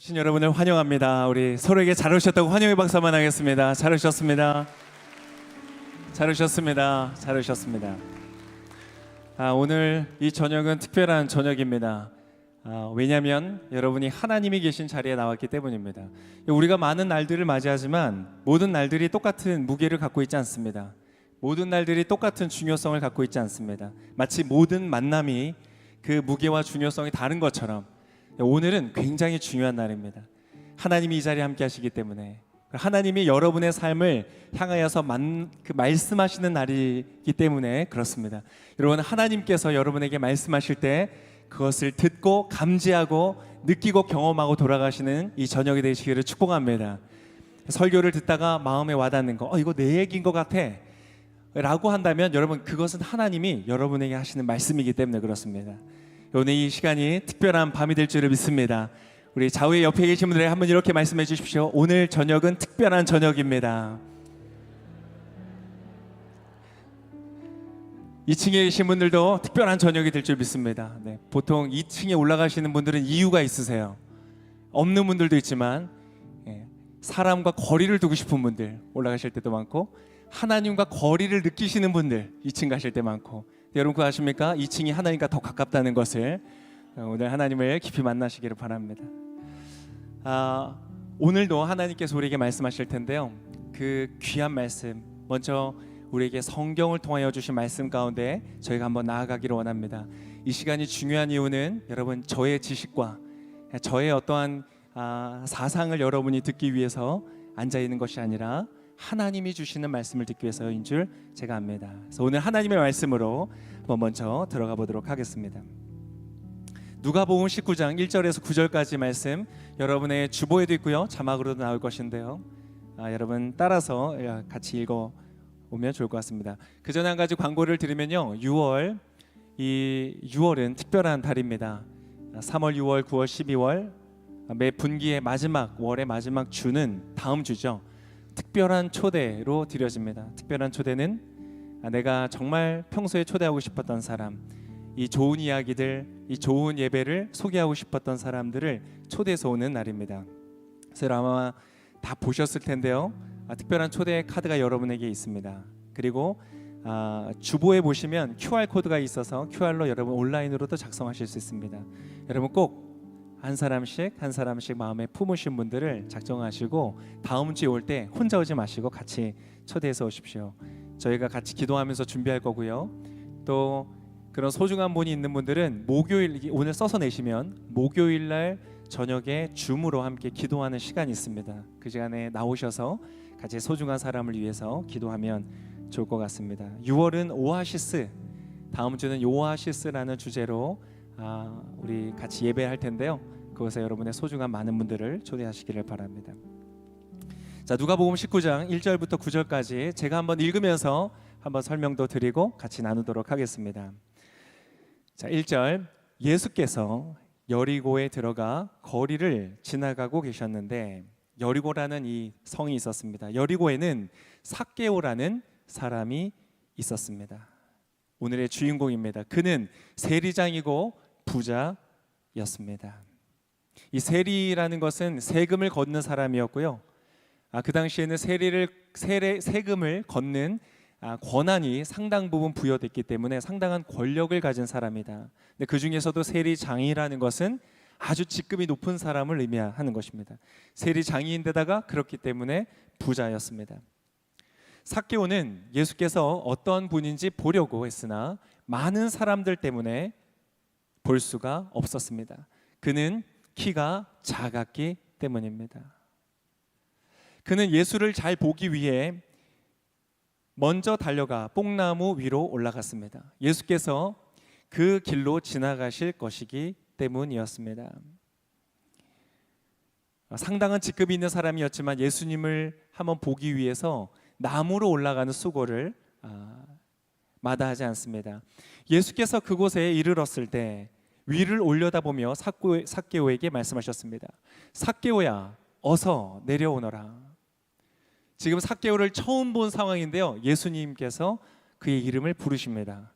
오신 여러분을 환영합니다. 우리 서로에게 잘 오셨다고 환영의 박수 한번 하겠습니다. 잘 오셨습니다. 잘 오셨습니다. 잘 오셨습니다. 오늘 이 저녁은 특별한 저녁입니다. 왜냐하면 여러분이 하나님이 계신 자리에 나왔기 때문입니다. 우리가 많은 날들을 맞이하지만 모든 날들이 똑같은 무게를 갖고 있지 않습니다. 모든 날들이 똑같은 중요성을 갖고 있지 않습니다. 마치 모든 만남이 그 무게와 중요성이 다른 것처럼 오늘은 굉장히 중요한 날입니다. 하나님이 이 자리에 함께 하시기 때문에, 하나님이 여러분의 삶을 향하여서 말씀하시는 날이기 때문에 그렇습니다. 여러분, 하나님께서 여러분에게 말씀하실 때 그것을 듣고 감지하고 느끼고 경험하고 돌아가시는 이 저녁이 되시기를 축복합니다. 설교를 듣다가 마음에 와닿는 거, 이거 내 얘기인 것 같아 라고 한다면 여러분, 그것은 하나님이 여러분에게 하시는 말씀이기 때문에 그렇습니다. 오늘 이 시간이 특별한 밤이 될 줄을 믿습니다. 우리 좌우에 옆에 계신 분들에게 한번 이렇게 말씀해 주십시오. 오늘 저녁은 특별한 저녁입니다. 2층에 계신 분들도 특별한 저녁이 될 줄 믿습니다. 네, 보통 2층에 올라가시는 분들은 이유가 있으세요. 없는 분들도 있지만 사람과 거리를 두고 싶은 분들 올라가실 때도 많고, 하나님과 거리를 느끼시는 분들 2층 가실 때 많고, 여러분 그거 아십니까? 2층이 하나님과 더 가깝다는 것을. 오늘 하나님을 깊이 만나시기를 바랍니다. 오늘도 하나님께서 우리에게 말씀하실 텐데요, 그 귀한 말씀, 먼저 우리에게 성경을 통하여 주신 말씀 가운데 저희가 한번 나아가기를 원합니다. 이 시간이 중요한 이유는 여러분, 저의 지식과 저의 어떠한 사상을 여러분이 듣기 위해서 앉아있는 것이 아니라 하나님이 주시는 말씀을 듣기 위해서인 줄 제가 압니다. 그래서 오늘 하나님의 말씀으로 한번 먼저 들어가 보도록 하겠습니다. 누가복음 19장 1절에서 9절까지 말씀 여러분의 주보에도 있고요, 자막으로도 나올 것인데요, 여러분 따라서 같이 읽어보면 좋을 것 같습니다. 그 전에 한 가지 광고를 드리면요, 6월은 특별한 달입니다. 3월, 6월, 9월, 12월 매 분기의 마지막 월의 마지막 주는 다음 주죠. 특별한 초대로 드려집니다. 특별한 초대는 내가 정말 평소에 초대하고 싶었던 사람, 이 좋은 이야기들, 이 좋은 예배를 소개하고 싶었던 사람들을 초대해서 오는 날입니다. 그래서 아마 다 보셨을 텐데요, 특별한 초대 카드가 여러분에게 있습니다. 그리고 주보에 보시면 QR코드가 있어서 QR로 여러분 온라인으로도 작성하실 수 있습니다. 여러분 꼭 한 사람씩 마음에 품으신 분들을 작정하시고 다음 주에 올 때 혼자 오지 마시고 같이 초대해서 오십시오. 저희가 같이 기도하면서 준비할 거고요, 또 그런 소중한 분이 있는 분들은 목요일, 오늘 써서 내시면 목요일 날 저녁에 줌으로 함께 기도하는 시간이 있습니다. 그 시간에 나오셔서 같이 소중한 사람을 위해서 기도하면 좋을 것 같습니다. 6월은 오아시스, 다음 주는 오아시스라는 주제로 우리 같이 예배할 텐데요, 그것에 여러분의 소중한 많은 분들을 초대하시기를 바랍니다. 자, 누가복음 19장 1절부터 9절까지 제가 한번 읽으면서 한번 설명도 드리고 같이 나누도록 하겠습니다. 자, 1절, 예수께서 여리고에 들어가 거리를 지나가고 계셨는데, 여리고라는 이 성이 있었습니다. 여리고에는 삭개오라는 사람이 있었습니다. 오늘의 주인공입니다. 그는 세리장이고 부자였습니다. 이 세리라는 것은 세금을 걷는 사람이었고요, 그 당시에는 세금을 걷는 권한이 상당 부분 부여됐기 때문에 상당한 권력을 가진 사람이다. 근데 그 중에서도 세리장이라는 것은 아주 직급이 높은 사람을 의미하는 것입니다. 세리장이인데다가 그렇기 때문에 부자였습니다. 삭개오는 예수께서 어떤 분인지 보려고 했으나 많은 사람들 때문에 볼 수가 없었습니다. 그는 키가 작았기 때문입니다. 그는 예수를 잘 보기 위해 먼저 달려가 뽕나무 위로 올라갔습니다. 예수께서 그 길로 지나가실 것이기 때문이었습니다. 상당한 직급이 있는 사람이었지만 예수님을 한번 보기 위해서 나무로 올라가는 수고를 마다하지 않습니다. 예수께서 그곳에 이르렀을 때 위를 올려다보며 삭개오에게 말씀하셨습니다. 삭개오야, 어서 내려오너라. 지금 삭개오를 처음 본 상황인데요, 예수님께서 그의 이름을 부르십니다.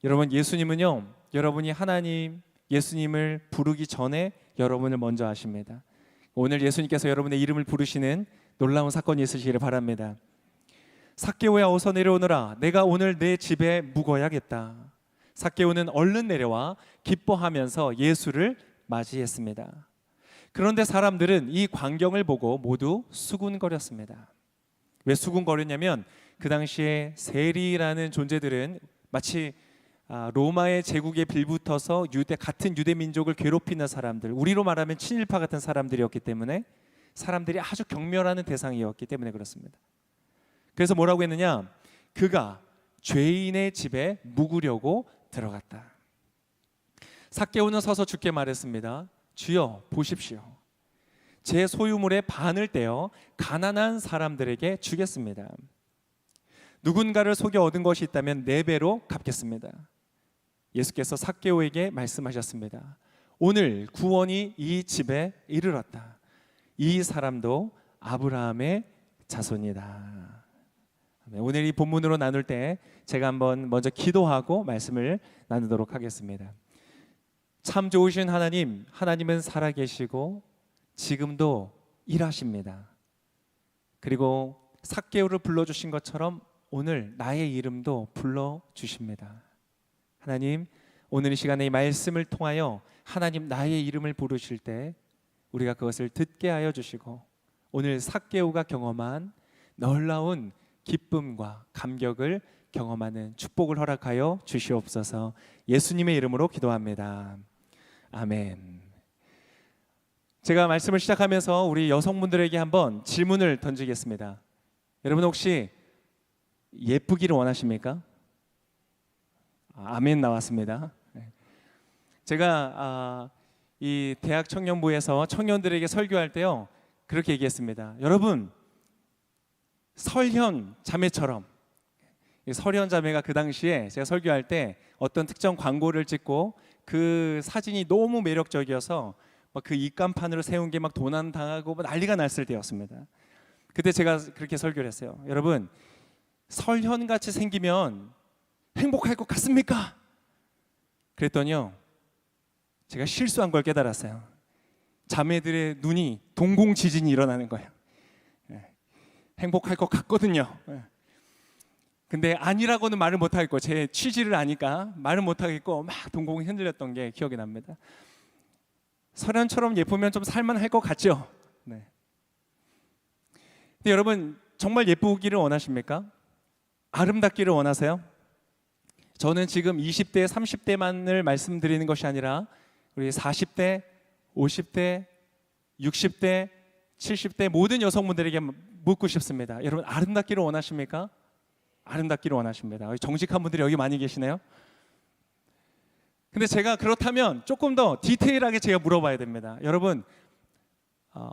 여러분, 예수님은요, 여러분이 예수님을 부르기 전에 여러분을 먼저 아십니다. 오늘 예수님께서 여러분의 이름을 부르시는 놀라운 사건이 있으시기를 바랍니다. 삭개오야 어서 내려오너라. 내가 오늘 내 집에 묵어야겠다. 삭개오는 얼른 내려와 기뻐하면서 예수를 맞이했습니다. 그런데 사람들은 이 광경을 보고 모두 수군거렸습니다. 왜 수군거렸냐면 그 당시에 세리라는 존재들은 마치 로마의 제국에 빌붙어서 같은 유대 민족을 괴롭히는 사람들, 우리로 말하면 친일파 같은 사람들이었기 때문에 사람들이 아주 경멸하는 대상이었기 때문에 그렇습니다. 그래서 뭐라고 했느냐? 그가 죄인의 집에 묵으려고 들어갔다. 삭개오는 서서 주께 말했습니다. 주여 보십시오. 제 소유물의 반을 떼어 가난한 사람들에게 주겠습니다. 누군가를 속여 얻은 것이 있다면 4배로 갚겠습니다. 예수께서 삭개오에게 말씀하셨습니다. 오늘 구원이 이 집에 이르렀다. 이 사람도 아브라함의 자손이다. 오늘 이 본문으로 나눌 때 제가 한번 먼저 기도하고 말씀을 나누도록 하겠습니다. 참 좋으신 하나님, 하나님은 살아계시고 지금도 일하십니다. 그리고 삭개오를 불러주신 것처럼 오늘 나의 이름도 불러주십니다. 하나님, 오늘 이 시간에 이 말씀을 통하여 하나님 나의 이름을 부르실 때 우리가 그것을 듣게 하여 주시고 오늘 삭개오가 경험한 놀라운 기쁨과 감격을 경험하는 축복을 허락하여 주시옵소서. 예수님의 이름으로 기도합니다. 아멘. 제가 말씀을 시작하면서 우리 여성분들에게 한번 질문을 던지겠습니다. 여러분 혹시 예쁘기를 원하십니까? 아멘 나왔습니다. 제가 이 대학 청년부에서 청년들에게 설교할 때요 그렇게 얘기했습니다. 여러분 설현 자매처럼, 설현 자매가 그 당시에 제가 설교할 때 어떤 특정 광고를 찍고 그 사진이 너무 매력적이어서 막 그 입간판으로 세운 게 막 도난당하고 난리가 났을 때였습니다. 그때 제가 그렇게 설교를 했어요. 여러분 설현같이 생기면 행복할 것 같습니까? 그랬더니요 제가 실수한 걸 깨달았어요. 자매들의 눈이 동공 지진이 일어나는 거예요. 행복할 것 같거든요. 근데 아니라고는 말을 못하겠고 제 취지를 아니까 말을 못하겠고 막 동공이 흔들렸던 게 기억이 납니다. 설현처럼 예쁘면 좀 살만할 것 같죠? 네. 근데 여러분 정말 예쁘기를 원하십니까? 아름답기를 원하세요? 저는 지금 20대, 30대만을 말씀드리는 것이 아니라 우리 40대, 50대, 60대, 70대 모든 여성분들에게 묻고 싶습니다. 여러분 아름답기를 원하십니까? 아름답기를 원하십니다. 정직한 분들이 여기 많이 계시네요. 근데 제가 그렇다면 조금 더 디테일하게 제가 물어봐야 됩니다. 여러분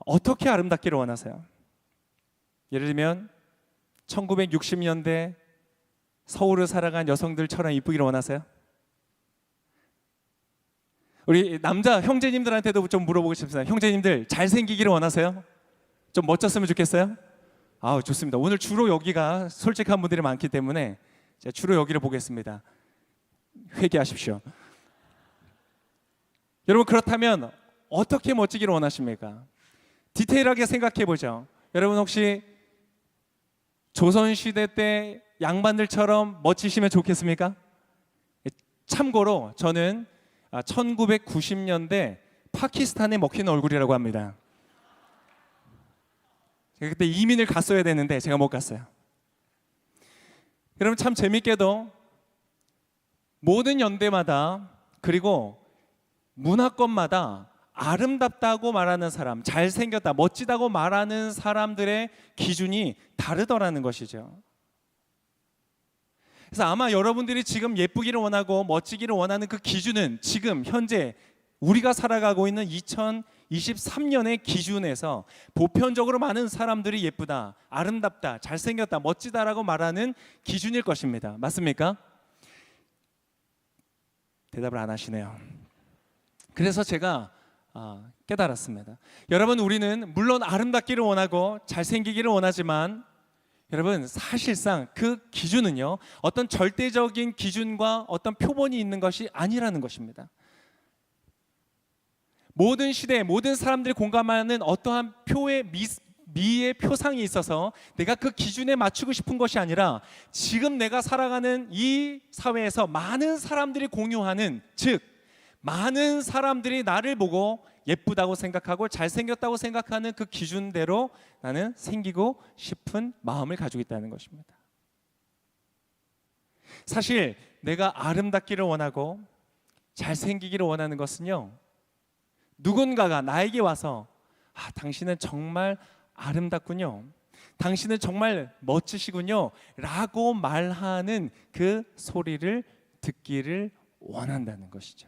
어떻게 아름답기를 원하세요? 예를 들면 1960년대 서울을 살아간 여성들처럼 이쁘기를 원하세요? 우리 남자 형제님들한테도 좀 물어보고 싶습니다. 형제님들 잘생기기를 원하세요? 좀 멋졌으면 좋겠어요? 아, 좋습니다. 오늘 주로 여기가 솔직한 분들이 많기 때문에 제가 주로 여기를 보겠습니다. 회개하십시오. 여러분 그렇다면 어떻게 멋지기를 원하십니까? 디테일하게 생각해 보죠. 여러분 혹시 조선시대 때 양반들처럼 멋지시면 좋겠습니까? 참고로 저는 1990년대 파키스탄에 먹힌 얼굴이라고 합니다. 제가 그때 이민을 갔어야 되는데 제가 못 갔어요. 여러분 참 재밌게도 모든 연대마다 그리고 문화권마다 아름답다고 말하는 사람, 잘생겼다, 멋지다고 말하는 사람들의 기준이 다르더라는 것이죠. 그래서 아마 여러분들이 지금 예쁘기를 원하고 멋지기를 원하는 그 기준은 지금 현재 우리가 살아가고 있는 2023년의 기준에서 보편적으로 많은 사람들이 예쁘다, 아름답다, 잘생겼다, 멋지다라고 말하는 기준일 것입니다. 맞습니까? 대답을 안 하시네요. 그래서 제가 깨달았습니다. 여러분 우리는 물론 아름답기를 원하고 잘생기기를 원하지만 여러분 사실상 그 기준은요 어떤 절대적인 기준과 어떤 표본이 있는 것이 아니라는 것입니다. 모든 시대, 모든 사람들이 공감하는 어떠한 미의 표상이 있어서 내가 그 기준에 맞추고 싶은 것이 아니라 지금 내가 살아가는 이 사회에서 많은 사람들이 공유하는, 즉 많은 사람들이 나를 보고 예쁘다고 생각하고 잘생겼다고 생각하는 그 기준대로 나는 생기고 싶은 마음을 가지고 있다는 것입니다. 사실 내가 아름답기를 원하고 잘생기기를 원하는 것은요, 누군가가 나에게 와서 당신은 정말 아름답군요, 당신은 정말 멋지시군요 라고 말하는 그 소리를 듣기를 원한다는 것이죠.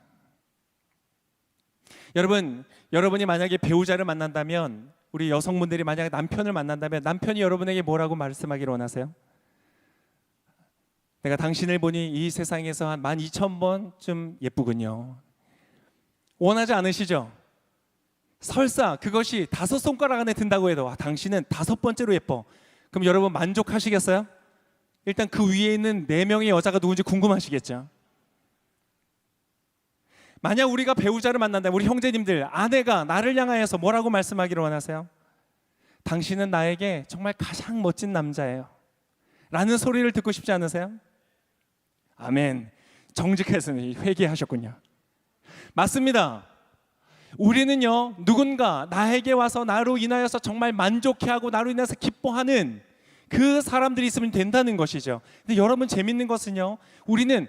여러분이 만약에 배우자를 만난다면, 우리 여성분들이 만약에 남편을 만난다면 남편이 여러분에게 뭐라고 말씀하기를 원하세요? 내가 당신을 보니 이 세상에서 한 12,000번쯤 예쁘군요. 원하지 않으시죠? 설사 그것이 5손가락 안에 든다고 해도 당신은 5번째로 예뻐. 그럼 여러분 만족하시겠어요? 일단 그 위에 있는 4명의 여자가 누군지 궁금하시겠죠? 만약 우리가 배우자를 만난다면, 우리 형제님들, 아내가 나를 향하여서 뭐라고 말씀하기를 원하세요? 당신은 나에게 정말 가장 멋진 남자예요 라는 소리를 듣고 싶지 않으세요? 아멘. 정직했으니 회개하셨군요. 맞습니다. 우리는요, 누군가 나에게 와서 나로 인하여서 정말 만족해하고 나로 인해서 기뻐하는 그 사람들이 있으면 된다는 것이죠. 근데 여러분, 재밌는 것은요, 우리는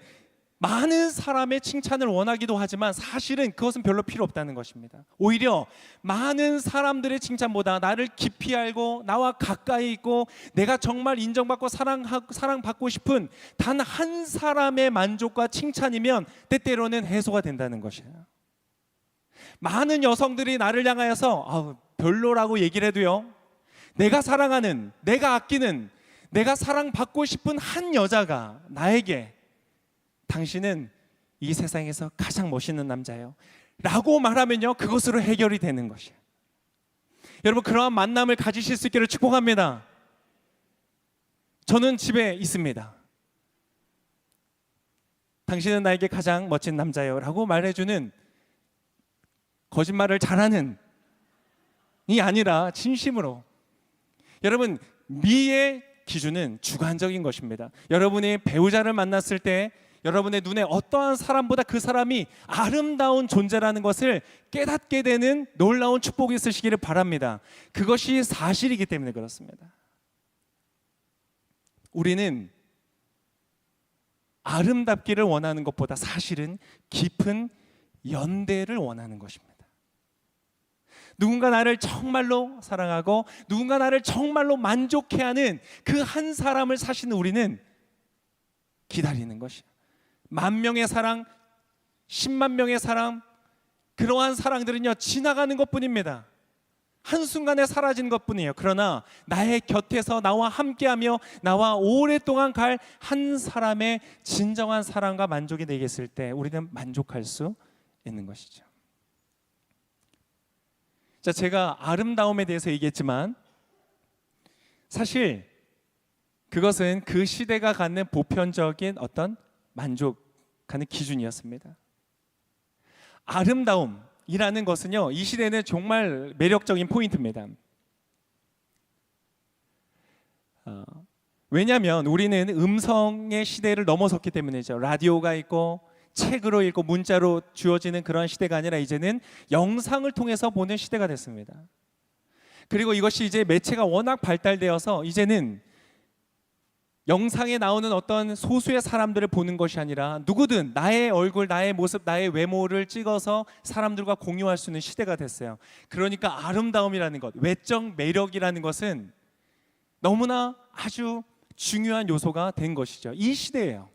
많은 사람의 칭찬을 원하기도 하지만 사실은 그것은 별로 필요 없다는 것입니다. 오히려 많은 사람들의 칭찬보다 나를 깊이 알고 나와 가까이 있고 내가 정말 인정받고 사랑받고 싶은 단 한 사람의 만족과 칭찬이면 때때로는 해소가 된다는 것이에요. 많은 여성들이 나를 향하여서 별로라고 얘기를 해도요, 내가 사랑하는, 내가 아끼는, 내가 사랑받고 싶은 한 여자가 나에게 당신은 이 세상에서 가장 멋있는 남자예요 라고 말하면요, 그것으로 해결이 되는 것이에요. 여러분, 그러한 만남을 가지실 수 있기를 축복합니다. 저는 집에 있습니다. 당신은 나에게 가장 멋진 남자예요 라고 말해주는, 거짓말을 잘하는 이 아니라 진심으로. 여러분, 미의 기준은 주관적인 것입니다. 여러분이 배우자를 만났을 때 여러분의 눈에 어떠한 사람보다 그 사람이 아름다운 존재라는 것을 깨닫게 되는 놀라운 축복이 있으시기를 바랍니다. 그것이 사실이기 때문에 그렇습니다. 우리는 아름답기를 원하는 것보다 사실은 깊은 연대를 원하는 것입니다. 누군가 나를 정말로 사랑하고 누군가 나를 정말로 만족해하는 그 한 사람을 사실은 우리는 기다리는 것이에요. 10,000명의 사랑, 10만 명의 사랑, 그러한 사랑들은요, 지나가는 것뿐입니다. 한순간에 사라진 것뿐이에요. 그러나 나의 곁에서 나와 함께하며 나와 오랫동안 갈 한 사람의 진정한 사랑과 만족이 되겠을 때 우리는 만족할 수 있는 것이죠. 자, 제가 아름다움에 대해서 얘기했지만 사실 그것은 그 시대가 갖는 보편적인 어떤 만족하는 기준이었습니다. 아름다움이라는 것은요, 이 시대는 정말 매력적인 포인트입니다. 왜냐하면 우리는 음성의 시대를 넘어섰기 때문이죠. 라디오가 있고 책으로 읽고 문자로 주어지는 그런 시대가 아니라 이제는 영상을 통해서 보는 시대가 됐습니다. 그리고 이것이 이제 매체가 워낙 발달되어서 이제는 영상에 나오는 어떤 소수의 사람들을 보는 것이 아니라 누구든 나의 얼굴, 나의 모습, 나의 외모를 찍어서 사람들과 공유할 수 있는 시대가 됐어요. 그러니까 아름다움이라는 것, 외적 매력이라는 것은 너무나 아주 중요한 요소가 된 것이죠. 이 시대예요.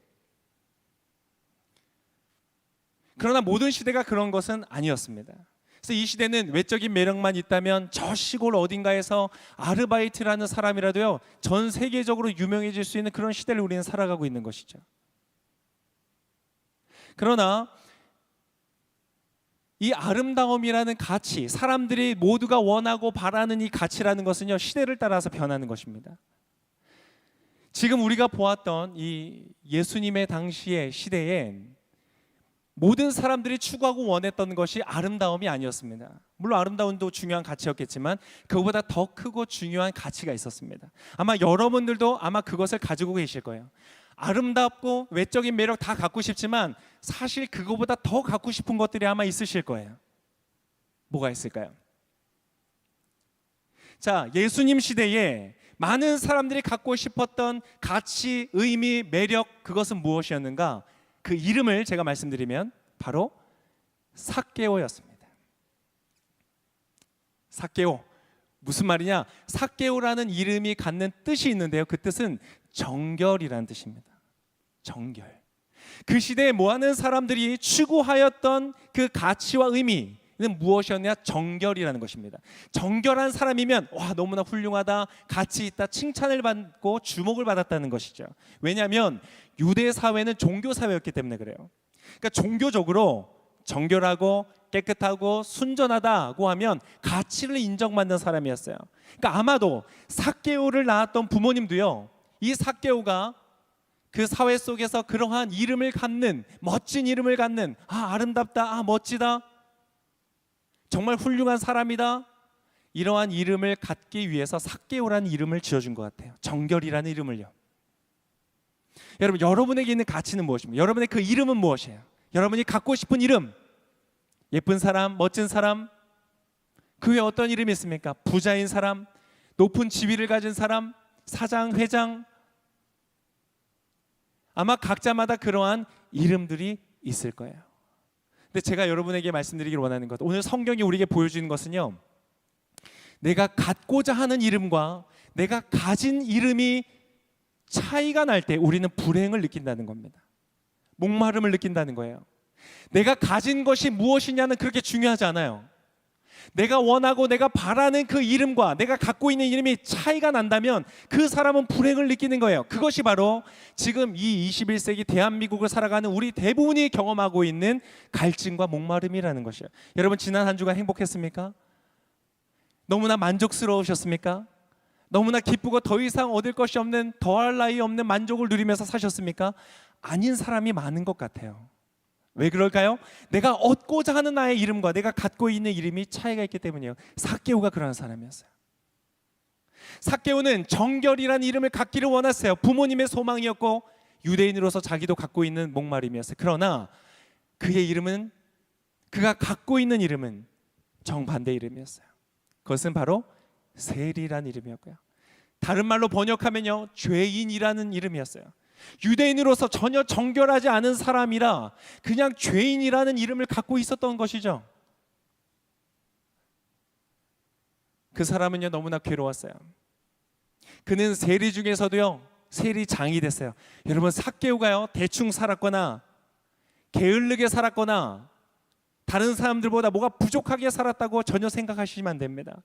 그러나 모든 시대가 그런 것은 아니었습니다. 그래서 이 시대는 외적인 매력만 있다면 저 시골 어딘가에서 아르바이트라는 사람이라도요, 전 세계적으로 유명해질 수 있는 그런 시대를 우리는 살아가고 있는 것이죠. 그러나 이 아름다움이라는 가치, 사람들이 모두가 원하고 바라는 이 가치라는 것은요, 시대를 따라서 변하는 것입니다. 지금 우리가 보았던 이 예수님의 당시의 시대에 모든 사람들이 추구하고 원했던 것이 아름다움이 아니었습니다. 물론 아름다움도 중요한 가치였겠지만 그것보다 더 크고 중요한 가치가 있었습니다. 아마 여러분들도 아마 그것을 가지고 계실 거예요. 아름답고 외적인 매력 다 갖고 싶지만 사실 그거보다 더 갖고 싶은 것들이 아마 있으실 거예요. 뭐가 있을까요? 자, 예수님 시대에 많은 사람들이 갖고 싶었던 가치, 의미, 매력, 그것은 무엇이었는가? 그 이름을 제가 말씀드리면 바로 삭개오였습니다. 삭개오, 무슨 말이냐? 삭개오라는 이름이 갖는 뜻이 있는데요, 그 뜻은 정결이라는 뜻입니다. 정결. 그 시대에 모아는 사람들이 추구하였던 그 가치와 의미는 무엇이었냐? 정결이라는 것입니다. 정결한 사람이면 와, 너무나 훌륭하다, 가치 있다, 칭찬을 받고 주목을 받았다는 것이죠. 왜냐하면 유대 사회는 종교 사회였기 때문에 그래요. 그러니까 종교적으로 정결하고 깨끗하고 순전하다고 하면 가치를 인정받는 사람이었어요. 그러니까 아마도 삭개오를 낳았던 부모님도요, 이 삭개오가 그 사회 속에서 그러한 이름을 갖는, 멋진 이름을 갖는, 아름답다, 멋지다, 정말 훌륭한 사람이다, 이러한 이름을 갖기 위해서 삭개오라는 이름을 지어준 것 같아요. 정결이라는 이름을요. 여러분, 여러분에게 있는 가치는 무엇입니까? 여러분의 그 이름은 무엇이에요? 여러분이 갖고 싶은 이름, 예쁜 사람, 멋진 사람, 그 외에 어떤 이름이 있습니까? 부자인 사람, 높은 지위를 가진 사람, 사장, 회장, 아마 각자마다 그러한 이름들이 있을 거예요. 근데 제가 여러분에게 말씀드리길 원하는 것, 오늘 성경이 우리에게 보여주는 것은요, 내가 갖고자 하는 이름과 내가 가진 이름이 차이가 날 때 우리는 불행을 느낀다는 겁니다. 목마름을 느낀다는 거예요. 내가 가진 것이 무엇이냐는 그렇게 중요하지 않아요. 내가 원하고 내가 바라는 그 이름과 내가 갖고 있는 이름이 차이가 난다면 그 사람은 불행을 느끼는 거예요. 그것이 바로 지금 이 21세기 대한민국을 살아가는 우리 대부분이 경험하고 있는 갈증과 목마름이라는 것이에요. 여러분, 지난 한 주간 행복했습니까? 너무나 만족스러우셨습니까? 너무나 기쁘고 더 이상 얻을 것이 없는, 더할 나위 없는 만족을 누리면서 사셨습니까? 아닌 사람이 많은 것 같아요. 왜 그럴까요? 내가 얻고자 하는 나의 이름과 내가 갖고 있는 이름이 차이가 있기 때문이에요. 삭개오가 그런 사람이었어요. 삭개오는 정결이라는 이름을 갖기를 원했어요. 부모님의 소망이었고 유대인으로서 자기도 갖고 있는 목마름이었어요. 그러나 그의 이름은, 그가 갖고 있는 이름은 정반대 이름이었어요. 그것은 바로 세리라는 이름이었고요. 다른 말로 번역하면요, 죄인이라는 이름이었어요. 유대인으로서 전혀 정결하지 않은 사람이라 그냥 죄인이라는 이름을 갖고 있었던 것이죠. 그 사람은요, 너무나 괴로웠어요. 그는 세리 중에서도요, 세리장이 됐어요. 여러분, 삭개오가요, 대충 살았거나 게을르게 살았거나 다른 사람들보다 뭐가 부족하게 살았다고 전혀 생각하시면 안 됩니다.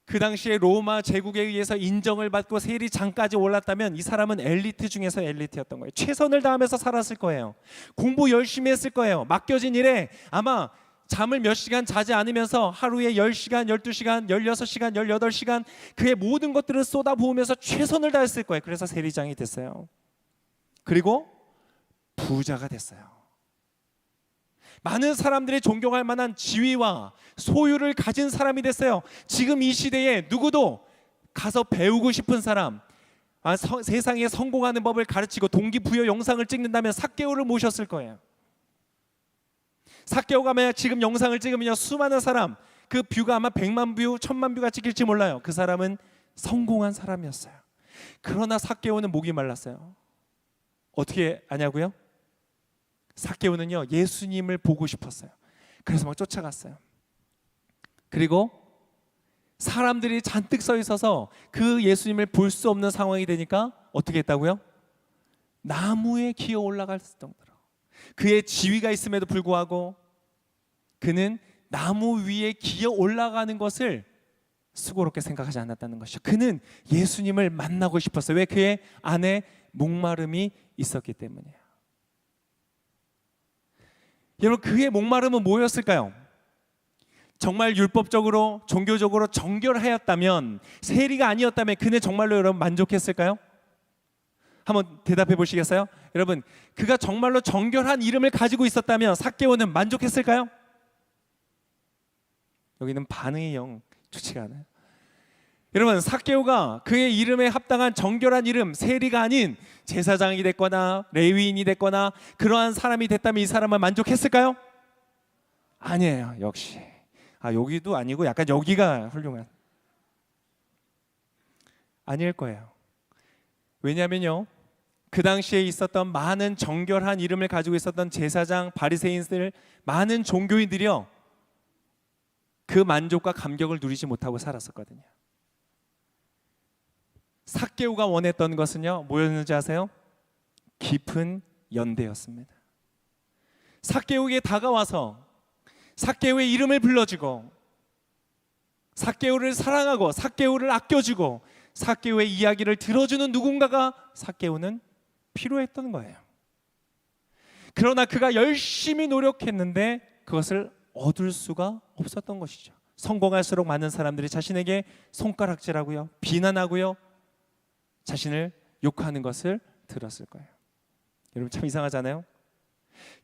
그 당시에 로마 제국에 의해서 인정을 받고 세리장까지 올랐다면 이 사람은 엘리트 중에서 엘리트였던 거예요. 최선을 다하면서 살았을 거예요. 공부 열심히 했을 거예요. 맡겨진 일에 아마 잠을 몇 시간 자지 않으면서 하루에 10시간, 12시간, 16시간, 18시간 그의 모든 것들을 쏟아부으면서 최선을 다했을 거예요. 그래서 세리장이 됐어요. 그리고 부자가 됐어요. 많은 사람들이 존경할 만한 지위와 소유를 가진 사람이 됐어요. 지금 이 시대에 누구도 가서 배우고 싶은 사람, 세상에 성공하는 법을 가르치고 동기부여 영상을 찍는다면 삭개오를 모셨을 거예요. 삭개오가 만약 지금 영상을 찍으면 수많은 사람, 그 뷰가 아마 100만 뷰, 1000만 뷰가 찍힐지 몰라요. 그 사람은 성공한 사람이었어요. 그러나 삭개오는 목이 말랐어요. 어떻게 아냐고요? 삭개오는요, 예수님을 보고 싶었어요. 그래서 막 쫓아갔어요. 그리고 사람들이 잔뜩 서 있어서 그 예수님을 볼 수 없는 상황이 되니까 어떻게 했다고요? 나무에 기어 올라갈 정도로. 그의 지위가 있음에도 불구하고 그는 나무 위에 기어 올라가는 것을 수고롭게 생각하지 않았다는 것이죠. 그는 예수님을 만나고 싶었어요. 왜? 그의 안에 목마름이 있었기 때문이에요. 여러분, 그의 목마름은 뭐였을까요? 정말 율법적으로 종교적으로 정결하였다면, 세리가 아니었다면 그는 정말로 여러분 만족했을까요? 한번 대답해 보시겠어요? 여러분, 그가 정말로 정결한 이름을 가지고 있었다면 삭개오는 만족했을까요? 여기는 반응이 영 좋지가 않아요. 여러분, 삭개오가 그의 이름에 합당한 정결한 이름, 세리가 아닌 제사장이 됐거나 레위인이 됐거나 그러한 사람이 됐다면 이 사람은 만족했을까요? 아니에요. 역시 여기도 아니고 약간 여기가 훌륭한, 아닐 거예요. 왜냐하면요, 그 당시에 있었던 많은 정결한 이름을 가지고 있었던 제사장, 바리새인들, 많은 종교인들이요, 그 만족과 감격을 누리지 못하고 살았었거든요. 삭개오가 원했던 것은요, 뭐였는지 아세요? 깊은 연대였습니다. 삭개오에게 다가와서 삭개오의 이름을 불러주고 삭개오를 사랑하고 삭개오를 아껴주고 삭개오의 이야기를 들어주는 누군가가 삭개오는 필요했던 거예요. 그러나 그가 열심히 노력했는데 그것을 얻을 수가 없었던 것이죠. 성공할수록 많은 사람들이 자신에게 손가락질하고요, 비난하고요, 자신을 욕하는 것을 들었을 거예요. 여러분, 참 이상하잖아요.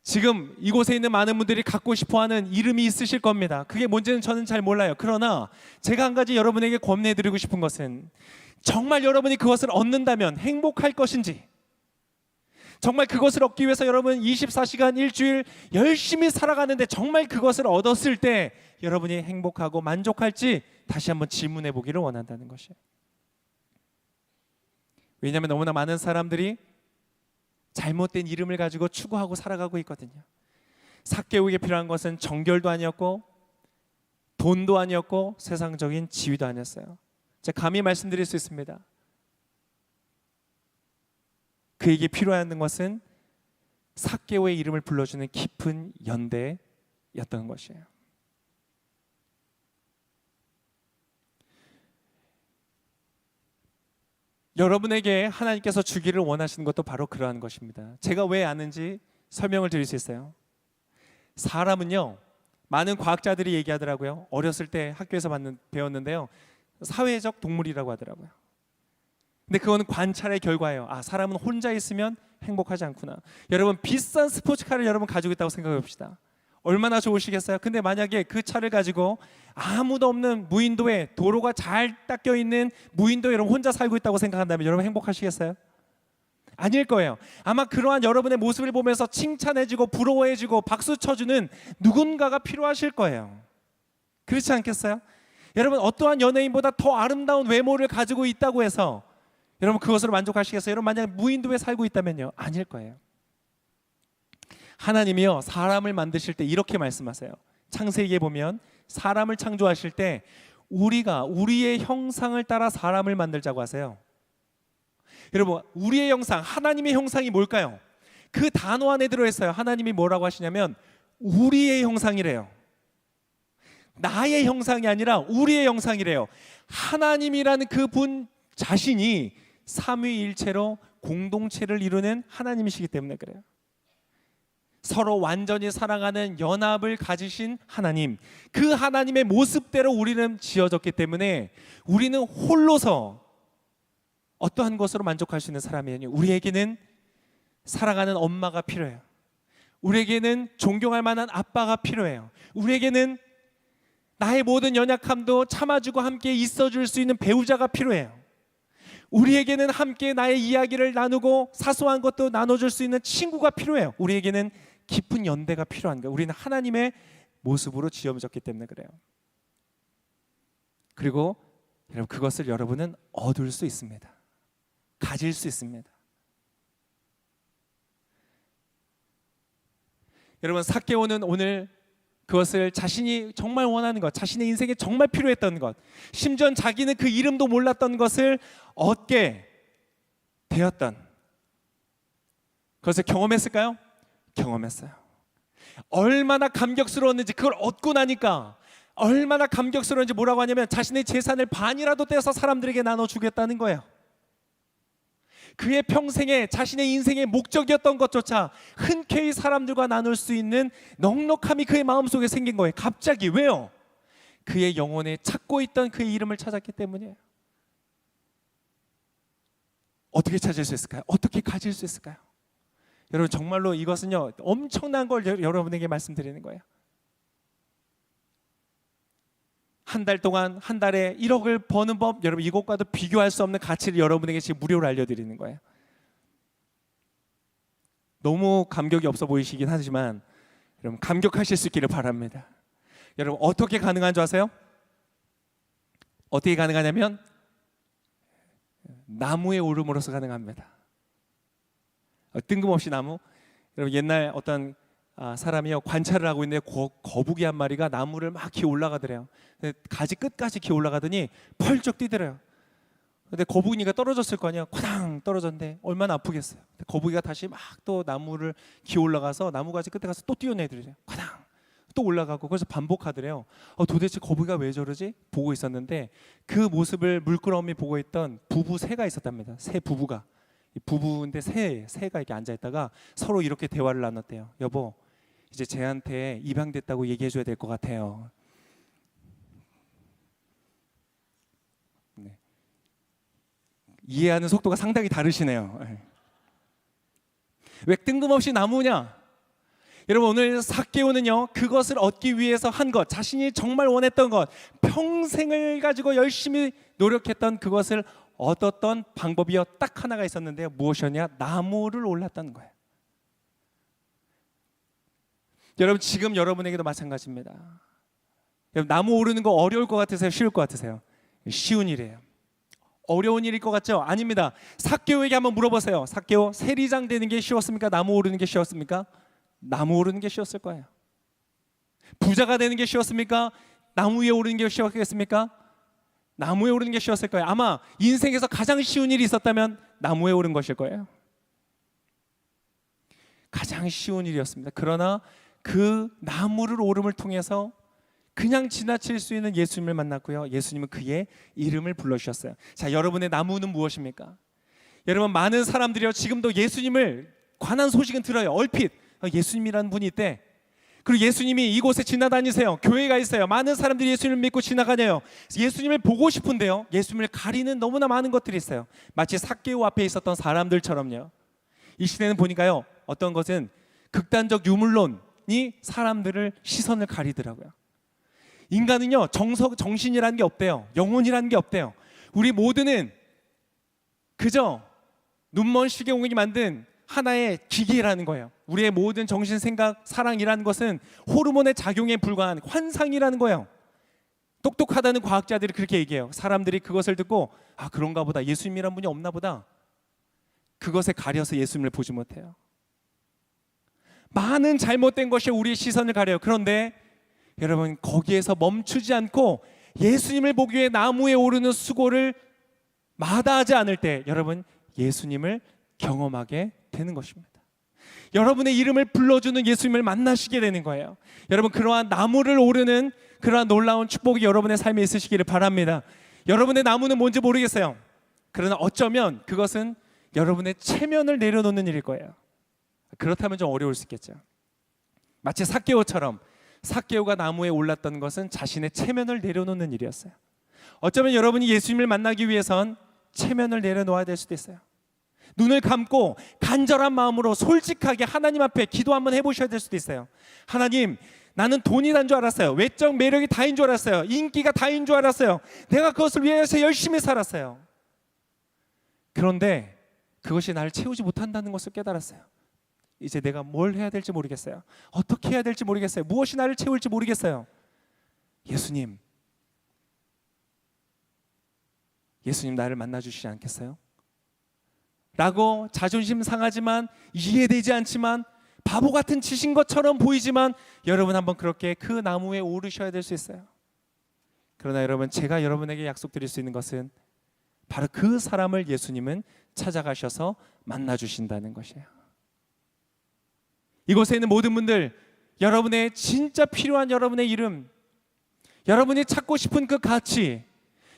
지금 이곳에 있는 많은 분들이 갖고 싶어하는 이름이 있으실 겁니다. 그게 뭔지는 저는 잘 몰라요. 그러나 제가 한 가지 여러분에게 권해드리고 싶은 것은, 정말 여러분이 그것을 얻는다면 행복할 것인지, 정말 그것을 얻기 위해서 여러분 24시간 일주일 열심히 살아가는데 정말 그것을 얻었을 때 여러분이 행복하고 만족할지 다시 한번 질문해 보기를 원한다는 것이에요. 왜냐하면 너무나 많은 사람들이 잘못된 이름을 가지고 추구하고 살아가고 있거든요. 삭개오에게 필요한 것은 정결도 아니었고 돈도 아니었고 세상적인 지위도 아니었어요. 제가 감히 말씀드릴 수 있습니다. 그에게 필요한 것은 삭개오의 이름을 불러주는 깊은 연대였던 것이에요. 여러분에게 하나님께서 주기를 원하시는 것도 바로 그러한 것입니다. 제가 왜 아는지 설명을 드릴 수 있어요. 사람은요, 많은 과학자들이 얘기하더라고요. 어렸을 때 학교에서 배웠는데요, 사회적 동물이라고 하더라고요. 근데 그거는 관찰의 결과예요. 사람은 혼자 있으면 행복하지 않구나. 여러분, 비싼 스포츠카를 여러분 가지고 있다고 생각해 봅시다. 얼마나 좋으시겠어요? 근데 만약에 그 차를 가지고 아무도 없는 무인도에, 도로가 잘 닦여 있는 무인도에 여러분 혼자 살고 있다고 생각한다면 여러분 행복하시겠어요? 아닐 거예요. 아마 그러한 여러분의 모습을 보면서 칭찬해주고 부러워해주고 박수 쳐주는 누군가가 필요하실 거예요. 그렇지 않겠어요? 여러분, 어떠한 연예인보다 더 아름다운 외모를 가지고 있다고 해서 여러분 그것으로 만족하시겠어요? 여러분, 만약 무인도에 살고 있다면요, 아닐 거예요. 하나님이요, 사람을 만드실 때 이렇게 말씀하세요. 창세기에 보면 사람을 창조하실 때 우리가 우리의 형상을 따라 사람을 만들자고 하세요. 여러분, 우리의 형상, 하나님의 형상이 뭘까요? 그 단어 안에 들어있어요. 하나님이 뭐라고 하시냐면 우리의 형상이래요. 나의 형상이 아니라 우리의 형상이래요. 하나님이라는 그 분 자신이 삼위일체로 공동체를 이루는 하나님이시기 때문에 그래요. 서로 완전히 사랑하는 연합을 가지신 하나님, 그 하나님의 모습대로 우리는 지어졌기 때문에 우리는 홀로서 어떠한 것으로 만족할 수 있는 사람이 아니에요. 우리에게는 사랑하는 엄마가 필요해요. 우리에게는 존경할 만한 아빠가 필요해요. 우리에게는 나의 모든 연약함도 참아주고 함께 있어줄 수 있는 배우자가 필요해요. 우리에게는 함께 나의 이야기를 나누고 사소한 것도 나눠줄 수 있는 친구가 필요해요. 우리에게는 깊은 연대가 필요한 거예요. 우리는 하나님의 모습으로 지어졌기 때문에 그래요. 그리고 여러분, 그것을 여러분은 얻을 수 있습니다. 가질 수 있습니다. 여러분, 삭개오는 오늘 그것을 자신이 정말 원하는 것, 자신의 인생에 정말 필요했던 것, 심지어 자기는 그 이름도 몰랐던 것을 얻게 되었던 그것을 경험했을까요? 경험했어요. 얼마나 감격스러웠는지, 그걸 얻고 나니까 얼마나 감격스러운지 뭐라고 하냐면 자신의 재산을 반이라도 떼서 사람들에게 나눠주겠다는 거예요. 그의 평생에 자신의 인생의 목적이었던 것조차 흔쾌히 사람들과 나눌 수 있는 넉넉함이 그의 마음속에 생긴 거예요. 갑자기. 왜요? 그의 영혼에 찾고 있던 그의 이름을 찾았기 때문이에요. 어떻게 찾을 수 있을까요? 어떻게 가질 수 있을까요? 여러분 정말로 이것은요 엄청난 걸 여러분에게 말씀드리는 거예요. 한 달 동안 한 달에 1억을 버는 법, 여러분 이것과도 비교할 수 없는 가치를 여러분에게 지금 무료로 알려드리는 거예요. 너무 감격이 없어 보이시긴 하지만 여러분 감격하실 수 있기를 바랍니다. 여러분 어떻게 가능한 줄 아세요? 어떻게 가능하냐면 나무에 오름으로써 가능합니다. 뜬금없이 나무. 여러분 옛날 어떤 사람이요 관찰을 하고 있는데 거북이 한 마리가 나무를 막 기어 올라가더래요. 가지 끝까지 기어 올라가더니 펄쩍 뛰더래요. 근데 거북이가 떨어졌을 거 아니에요. 쾅 떨어졌는데 얼마나 아프겠어요. 거북이가 다시 막 또 나무를 기어 올라가서 나무 가지 끝에 가서 또 뛰어내더래요. 쾅 또 올라가고. 그래서 반복하더래요. 도대체 거북이가 왜 저러지? 보고 있었는데 그 모습을 물끄러미 보고 있던 부부 새가 있었답니다. 새 부부가. 부부인데 새가 이렇게 앉아 있다가 서로 이렇게 대화를 나눴대요. 여보, 이제 쟤한테 입양됐다고 얘기해 줘야 될 것 같아요. 네. 이해하는 속도가 상당히 다르시네요. 왜 뜬금없이 나무냐? 여러분 오늘 삭개오는요 그것을 얻기 위해서 한 것, 자신이 정말 원했던 것, 평생을 가지고 열심히 노력했던 그것을 얻었던 방법이요 딱 하나가 있었는데요. 무엇이었냐? 나무를 올랐다는 거예요. 여러분 지금 여러분에게도 마찬가지입니다. 여러분 나무 오르는 거 어려울 것 같으세요? 쉬울 것 같으세요? 쉬운 일이에요. 어려운 일일 것 같죠? 아닙니다. 삭개오에게 한번 물어보세요. 삭개오, 세리장 되는 게 쉬웠습니까? 나무 오르는 게 쉬웠습니까? 나무 오르는 게 쉬웠을 거예요. 부자가 되는 게 쉬웠습니까? 나무 위에 오르는 게 쉬웠겠습니까? 나무에 오르는 게 쉬웠을 거예요. 아마 인생에서 가장 쉬운 일이 있었다면 나무에 오른 것일 거예요. 가장 쉬운 일이었습니다. 그러나 그 나무를 오름을 통해서 그냥 지나칠 수 있는 예수님을 만났고요. 예수님은 그의 이름을 불러주셨어요. 자, 여러분의 나무는 무엇입니까? 여러분 많은 사람들이요 지금도 예수님을 관한 소식은 들어요. 얼핏 예수님이라는 분이 있대. 그리고 예수님이 이곳에 지나다니세요. 교회가 있어요. 많은 사람들이 예수님을 믿고 지나가네요. 예수님을 보고 싶은데요 예수님을 가리는 너무나 많은 것들이 있어요. 마치 삭개오 앞에 있었던 사람들처럼요. 이 시대는 보니까요 어떤 것은 극단적 유물론이 사람들을 시선을 가리더라고요. 인간은요 정신이라는 게 없대요. 영혼이라는 게 없대요. 우리 모두는 그저 눈먼 시계공이 만든 하나의 기계라는 거예요. 우리의 모든 정신, 생각, 사랑이라는 것은 호르몬의 작용에 불과한 환상이라는 거예요. 똑똑하다는 과학자들이 그렇게 얘기해요. 사람들이 그것을 듣고 그런가 보다, 예수님이란 분이 없나 보다, 그것에 가려서 예수님을 보지 못해요. 많은 잘못된 것이 우리의 시선을 가려요. 그런데 여러분 거기에서 멈추지 않고 예수님을 보기 위해 나무에 오르는 수고를 마다하지 않을 때 여러분 예수님을 경험하게 되는 것입니다. 여러분의 이름을 불러주는 예수님을 만나시게 되는 거예요. 여러분 그러한 나무를 오르는 그러한 놀라운 축복이 여러분의 삶에 있으시기를 바랍니다. 여러분의 나무는 뭔지 모르겠어요. 그러나 어쩌면 그것은 여러분의 체면을 내려놓는 일일 거예요. 그렇다면 좀 어려울 수 있겠죠. 마치 삭개오처럼 삭개오가 나무에 올랐던 것은 자신의 체면을 내려놓는 일이었어요. 어쩌면 여러분이 예수님을 만나기 위해선 체면을 내려놓아야 될 수도 있어요. 눈을 감고 간절한 마음으로 솔직하게 하나님 앞에 기도 한번 해보셔야 될 수도 있어요. 하나님, 나는 돈이 단 줄 알았어요. 외적 매력이 다인 줄 알았어요. 인기가 다인 줄 알았어요. 내가 그것을 위해서 열심히 살았어요. 그런데 그것이 나를 채우지 못한다는 것을 깨달았어요. 이제 내가 뭘 해야 될지 모르겠어요. 어떻게 해야 될지 모르겠어요. 무엇이 나를 채울지 모르겠어요. 예수님 나를 만나주시지 않겠어요? 라고 자존심 상하지만 이해되지 않지만 바보 같은 짓인 것처럼 보이지만 여러분 한번 그렇게 그 나무에 오르셔야 될 수 있어요. 그러나 여러분 제가 여러분에게 약속드릴 수 있는 것은 바로 그 사람을 예수님은 찾아가셔서 만나주신다는 것이에요. 이곳에 있는 모든 분들, 여러분의 진짜 필요한 여러분의 이름, 여러분이 찾고 싶은 그 가치,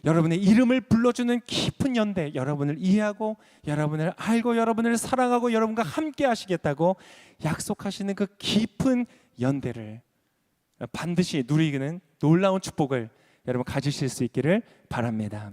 여러분의 이름을 불러주는 깊은 연대, 여러분을 이해하고 여러분을 알고 여러분을 사랑하고 여러분과 함께 하시겠다고 약속하시는 그 깊은 연대를 반드시 누리는 놀라운 축복을 여러분 가지실 수 있기를 바랍니다.